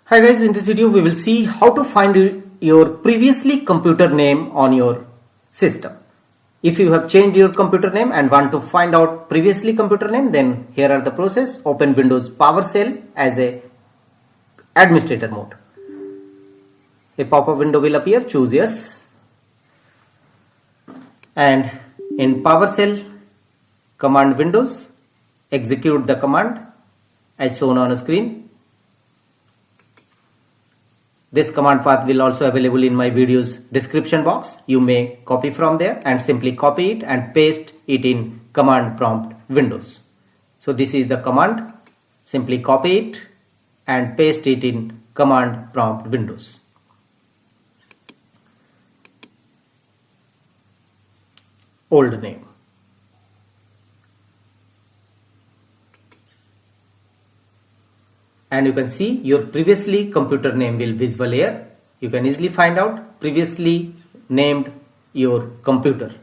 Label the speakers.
Speaker 1: Hi guys, in this video we will see how to find your previously computer name on your system. If you have changed your computer name and want to find out previously computer name, then here are the process. Open Windows PowerShell as a administrator mode. A pop-up window will appear, choose yes, and in PowerShell command windows execute the command as shown on screen. This command path will also available in my video's description box. You may copy from there and simply copy it and paste it in command prompt windows. So this is the command. Simply copy it and paste it in command prompt windows. Old name. And you can see your previously computer name will visible here. You can easily find out previously named your computer.